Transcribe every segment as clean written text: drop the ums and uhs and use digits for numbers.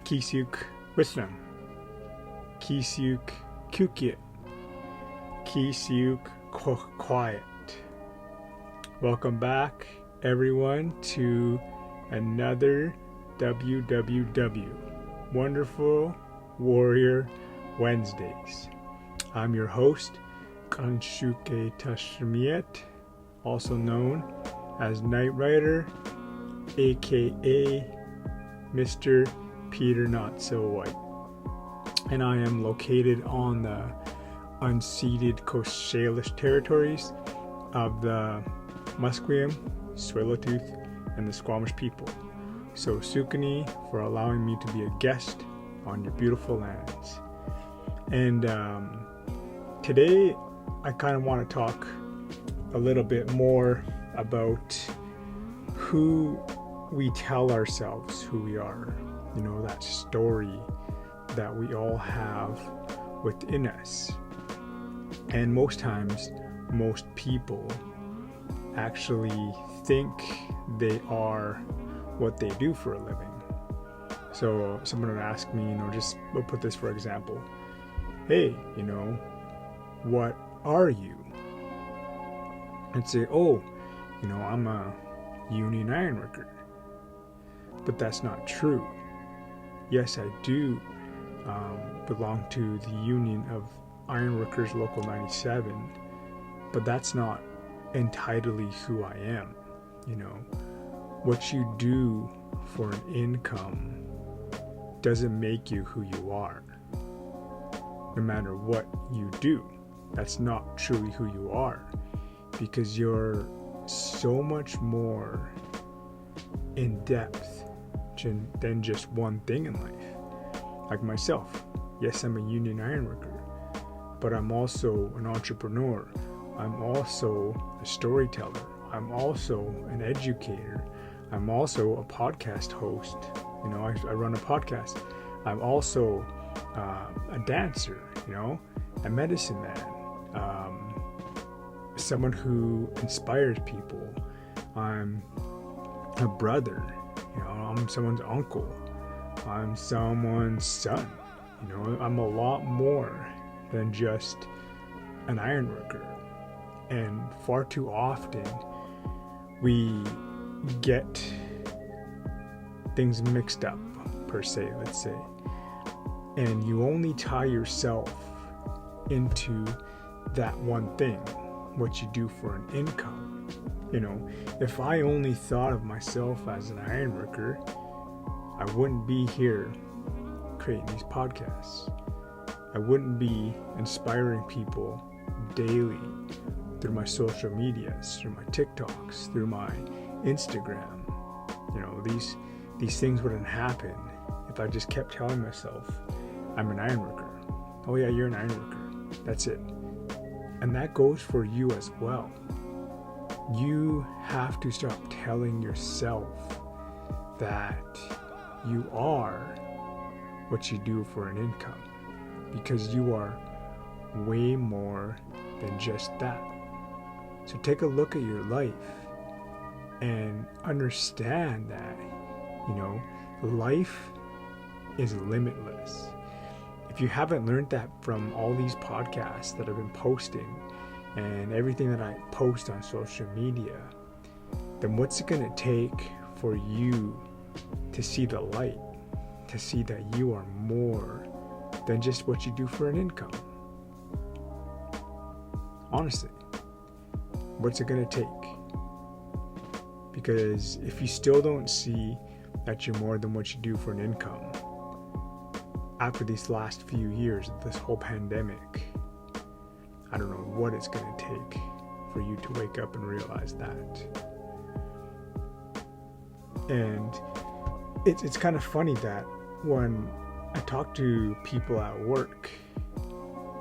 Kisuk Wisdom, Kisuk Kukyet, Kisuk Quiet. Welcome back, everyone, to another WWW, Wonderful Warrior Wednesdays. I'm your host, Kanshuke Tashmiet, also known as Knight Rider, aka Mr. Peter Not So White. And I am located on the unceded Coast Salish territories of the Musqueam, Tsleil-Waututh, and the Squamish people. So Sukani for allowing me to be a guest on your beautiful lands. And today I kind of want to talk a little bit more about who we tell ourselves who we are. You know, that story that we all have within us. And most times, most people actually think they are what they do for a living. So someone would ask me, we'll put this for example. Hey, what are you? I'd say, I'm a union ironworker. But that's not true. Yes, I do belong to the Union of Ironworkers Local 97, but that's not entirely who I am. What you do for an income doesn't make you who you are. No matter what you do, that's not truly who you are, because you're so much more in depth than just one thing in life. Like myself, yes, I'm a union ironworker, but I'm also an entrepreneur. I'm also a storyteller. I'm also an educator. I'm also a podcast host. I run a podcast. I'm also a dancer, a medicine man, someone who inspires people. I'm a brother, I'm someone's uncle. I'm someone's son. I'm a lot more than just an ironworker. And far too often we get things mixed up, per se, let's say. And you only tie yourself into that one thing, what you do for an income. If I only thought of myself as an ironworker, I wouldn't be here creating these podcasts. I wouldn't be inspiring people daily through my social medias, through my TikToks, through my Instagram. These things wouldn't happen if I just kept telling myself, I'm an ironworker. Oh yeah, you're an ironworker. That's it. And that goes for you as well. You have to stop telling yourself that you are what you do for an income, because you are way more than just that. So take a look at your life and understand that, life is limitless. If you haven't learned that from all these podcasts that I've been posting and everything that I post on social media, then what's it going to take for you to see the light, to see that you are more than just what you do for an income? Honestly, what's it going to take? Because if you still don't see that you're more than what you do for an income, after these last few years of this whole pandemic, I don't know what it's going to take for you to wake up and realize that. And it's kind of funny that when I talk to people at work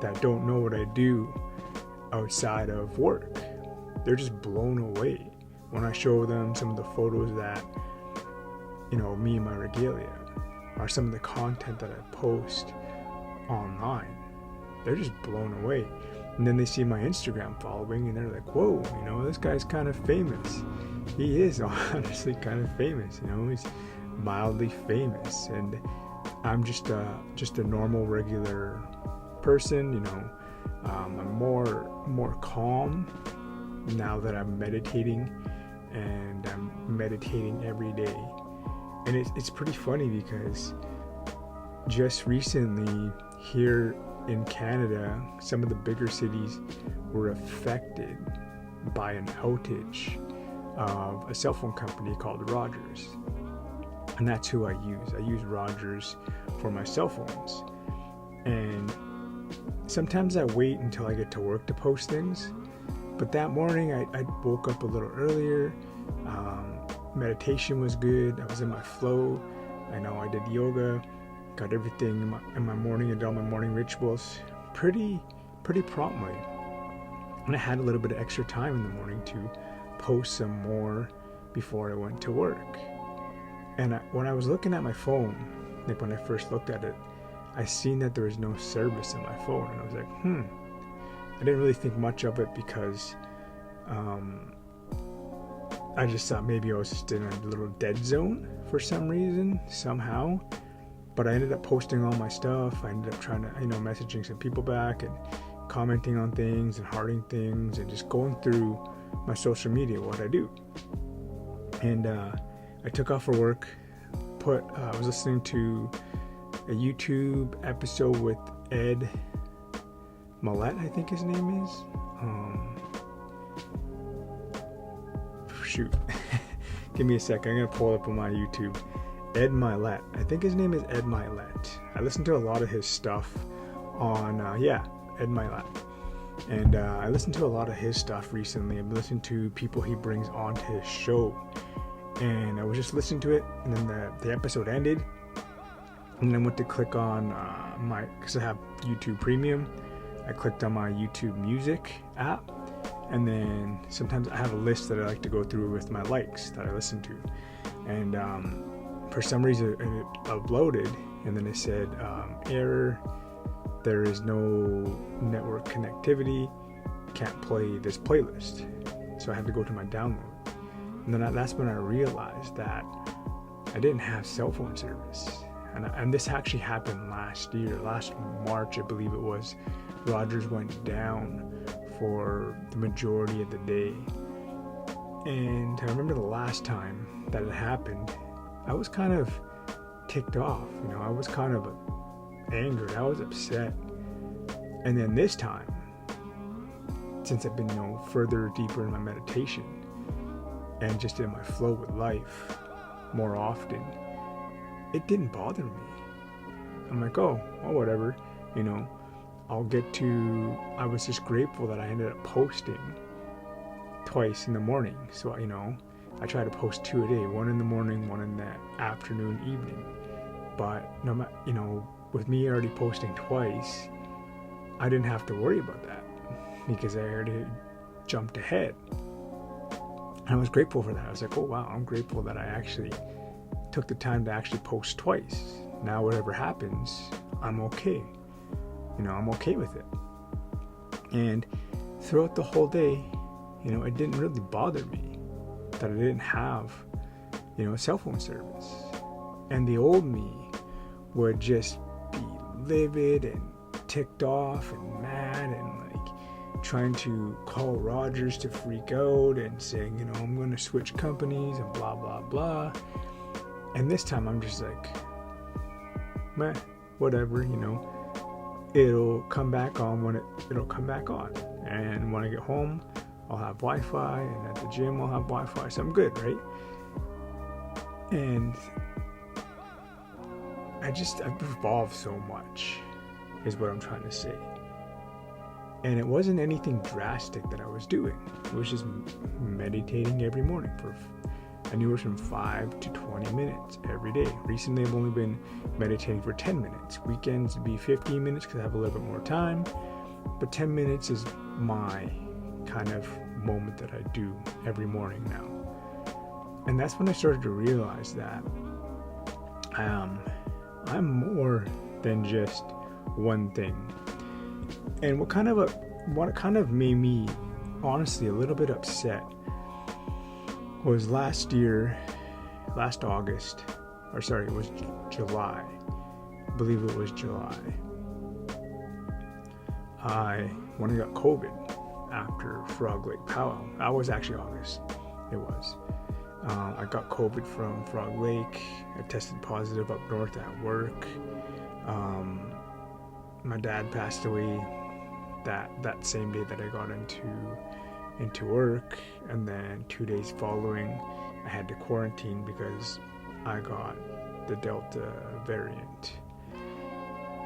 that don't know what I do outside of work, they're just blown away when I show them some of the photos that, me and my regalia, or some of the content that I post online. They're just blown away. And then they see my Instagram following and they're like, whoa, this guy's kind of famous. He is honestly kind of famous, he's mildly famous. And I'm just a normal, regular person. I'm more calm now that I'm meditating, and I'm meditating every day. And it's pretty funny because just recently here in Canada, some of the bigger cities were affected by an outage of a cell phone company called Rogers. And that's who I use. I use Rogers for my cell phones. And sometimes I wait until I get to work to post things. But that morning I woke up a little earlier. Meditation was good. I was in my flow. I did yoga, got everything in my morning. I did all my morning rituals pretty promptly. And I had a little bit of extra time in the morning to post some more before I went to work. And when I was looking at my phone, like when I first looked at it, I seen that there was no service in my phone. And I was like, I didn't really think much of it because I just thought maybe I was just in a little dead zone for some reason, somehow. But I ended up posting all my stuff. I ended up trying to, messaging some people back and commenting on things and hearting things and just going through my social media, what I do. And I took off for work, I was listening to a YouTube episode with Ed Millette, I think his name is. Shoot. Give me a second. I'm going to pull it up on my YouTube. Ed Millette. I think his name is Ed Millette. I listened to a lot of his stuff on, Ed Millette. And I listened to a lot of his stuff recently. I've listened to people he brings onto his show. And I was just listening to it, and then the episode ended. And then I went to click on because I have YouTube Premium. I clicked on my YouTube Music app. And then sometimes I have a list that I like to go through with my likes that I listen to. And for some reason it uploaded, and then it said, error, there is no network connectivity, can't play this playlist. So I had to go to my download. And then that's when I realized that I didn't have cell phone service. And this actually happened last March, I believe it was. Rogers went down for the majority of the day. And I remember the last time that it happened, I was kind of ticked off. I was kind of angered. I was upset. And then this time, since I've been further deeper in my meditation and just in my flow with life more often, it didn't bother me. I'm like, oh, well, whatever, I was just grateful that I ended up posting twice in the morning. So, I try to post 2 a day, one in the morning, one in the afternoon, evening. But with me already posting twice, I didn't have to worry about that because I already jumped ahead. And I was grateful for that. I was like, oh wow, I'm grateful that I actually took the time to actually post twice. Now whatever happens, I'm okay. I'm okay with it. And throughout the whole day, it didn't really bother me that I didn't have, cell phone service. And the old me would just be livid and ticked off and mad and trying to call Rogers to freak out and saying, I'm going to switch companies and blah, blah, blah. And this time I'm just like, meh, whatever, it'll come back on when it'll come back on. And when I get home, I'll have Wi-Fi, and at the gym I'll have Wi-Fi, so I'm good, right? And I've evolved so much, is what I'm trying to say. And it wasn't anything drastic that I was doing. It was just meditating every morning for anywhere from 5 to 20 minutes every day. Recently, I've only been meditating for 10 minutes. Weekends would be 15 minutes because I have a little bit more time. But 10 minutes is my kind of moment that I do every morning now. And that's when I started to realize that I'm more than just one thing. And what kind of made me honestly a little bit upset was last August, it was July, believe it was July, when I got COVID after Frog Lake powwow. That was actually August. It was. I got COVID from Frog Lake. I tested positive up north at work. My dad passed away that same day that I got into work, and then 2 days following I had to quarantine because I got the Delta variant.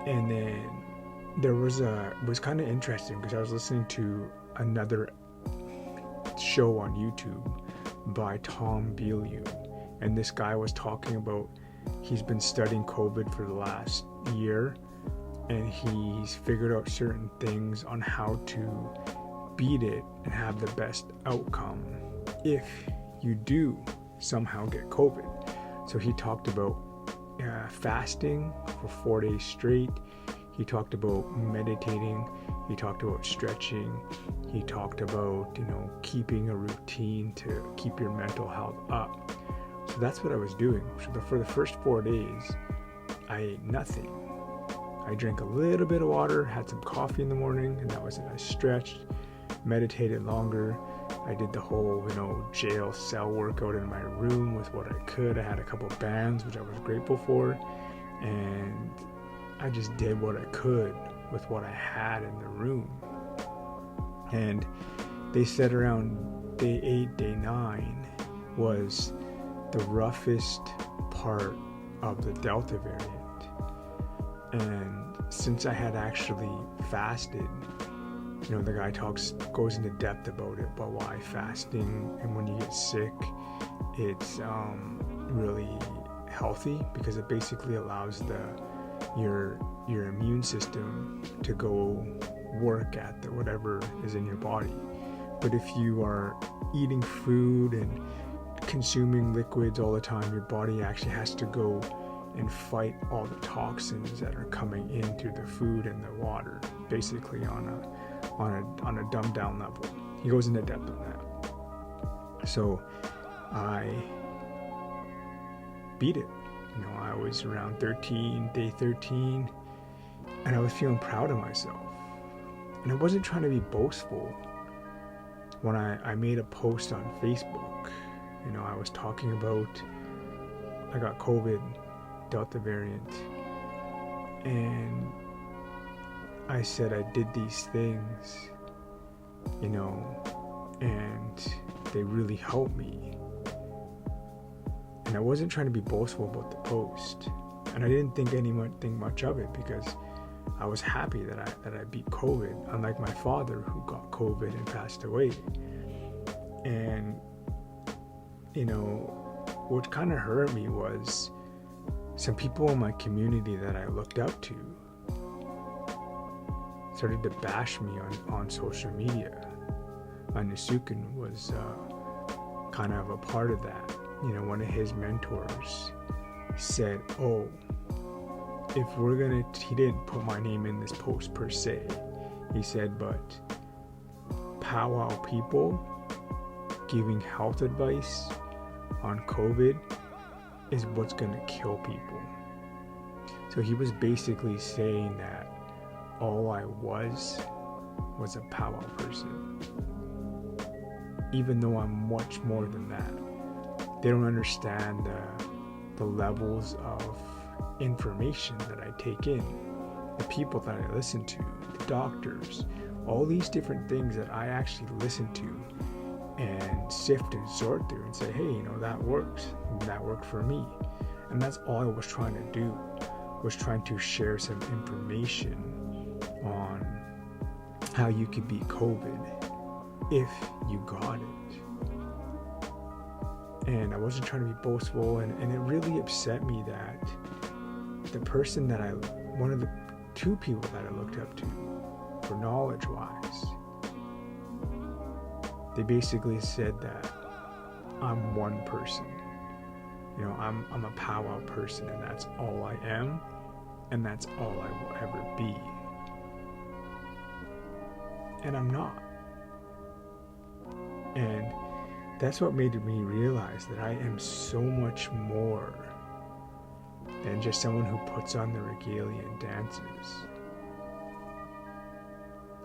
And then it was kind of interesting because I was listening to another show on YouTube by Tom Bilyeu, and this guy was talking about he's been studying COVID for the last year, and he's figured out certain things on how to beat it and have the best outcome if you do somehow get COVID. So he talked about fasting for 4 days straight. He talked about meditating. He talked about stretching. He talked about, keeping a routine to keep your mental health up. So that's what I was doing. So for the first 4 days, I ate nothing. I drank a little bit of water, had some coffee in the morning, and that was it. I stretched, meditated longer. I did the whole, jail cell workout in my room with what I could. I had a couple bands, which I was grateful for, and I just did what I could with what I had in the room. And they said around day 8, day 9 was the roughest part of the Delta variant. And since I had actually fasted, the guy goes into depth about it, about why fasting and when you get sick, it's really healthy because it basically allows your immune system to go work at whatever is in your body. But if you are eating food and consuming liquids all the time, your body actually has to go and fight all the toxins that are coming in through the food and the water, basically on a dumbed down level. He goes into depth on that. So I beat it. I was around day 13, and I was feeling proud of myself. And I wasn't trying to be boastful. When I made a post on Facebook, I was talking about I got COVID, Delta variant, and I said I did these things, and they really helped me. And I wasn't trying to be boastful about the post, and I didn't think anything much of it because I was happy that I beat COVID, unlike my father who got COVID and passed away. And what kind of hurt me was some people in my community that I looked up to started to bash me on social media. Nisukin was kind of a part of that. One of his mentors said, he didn't put my name in this post per se. He said, but powwow people giving health advice on COVID is what's going to kill people. So he was basically saying that all I was a powwow person. Even though I'm much more than that. They don't understand the levels of information that I take in, the people that I listen to, the doctors, all these different things that I actually listen to and sift and sort through and say, hey, that worked. That worked for me. And that's all I was trying to do, was trying to share some information on how you could beat COVID if you got it. And I wasn't trying to be boastful, and it really upset me that the person one of the two people that I looked up to for knowledge-wise, they basically said that I'm one person. I'm a powwow person, and that's all I am, and that's all I will ever be. And I'm not. And that's what made me realize that I am so much more than just someone who puts on the regalia and dances.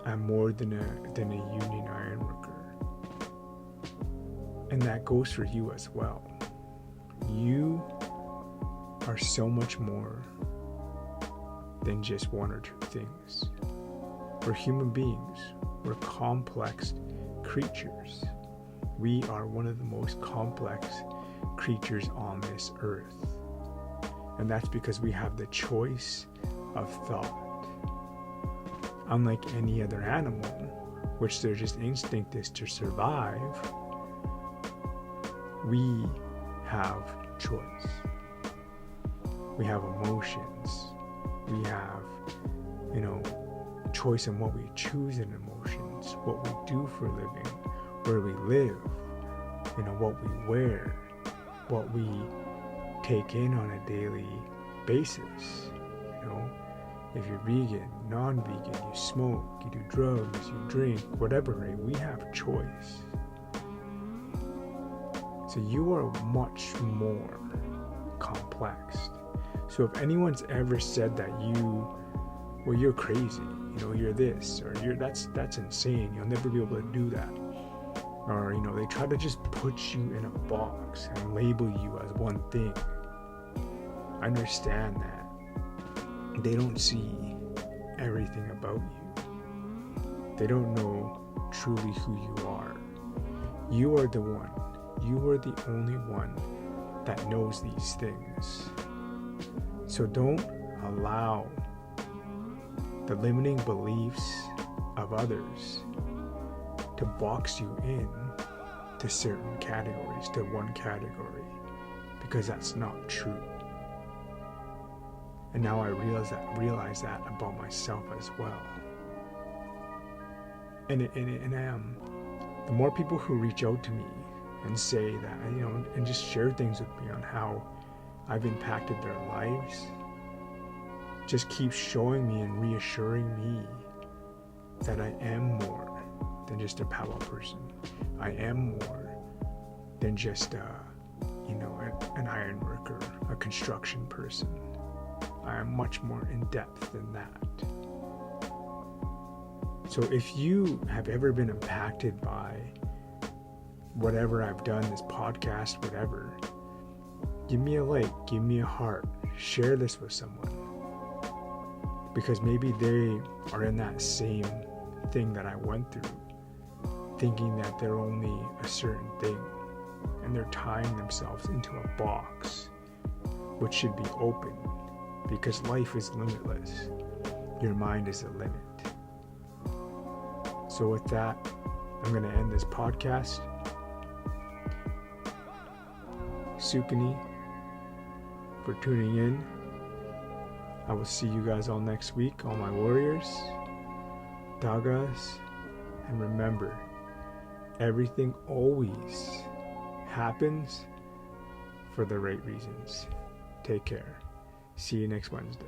I'm more than a union ironworker. And that goes for you as well. You are so much more than just one or two things. We're human beings. We're complex creatures. We are one of the most complex creatures on this earth. And that's because we have the choice of thought. Unlike any other animal, which their just instinct is to survive, we have choice. We have emotions. We have, choice in what we choose in emotions, what we do for a living, where we live, what we wear, what we take in on a daily basis. If you're vegan, non-vegan, you smoke, you do drugs, you drink, whatever, right? We have choice. So you are much more complex. So if anyone's ever said that you're crazy, you're this, or that's insane, you'll never be able to do that. Or, they try to just put you in a box and label you as one thing. I understand that. They don't see everything about you. They don't know truly who you are. You are the one. You are the only one that knows these things. So don't allow the limiting beliefs of others to box you in to certain categories, to one category, because that's not true. And now I realize that about myself as well. And the more people who reach out to me and say that, and just share things with me on how I've impacted their lives, just keep showing me and reassuring me that I am more than just a powwow person. I am more than just an iron worker, a construction person. I am much more in depth than that. So if you have ever been impacted by whatever I've done, this podcast, whatever, give me a like, give me a heart, share this with someone. Because maybe they are in that same thing that I went through, thinking that they're only a certain thing, and they're tying themselves into a box, which should be open, because life is limitless. Your mind is a limit. So with that, I'm going to end this podcast. Sukani for tuning in. I will see you guys all next week, all my warriors, Dagas, and remember, everything always happens for the right reasons. Take care. See you next Wednesday.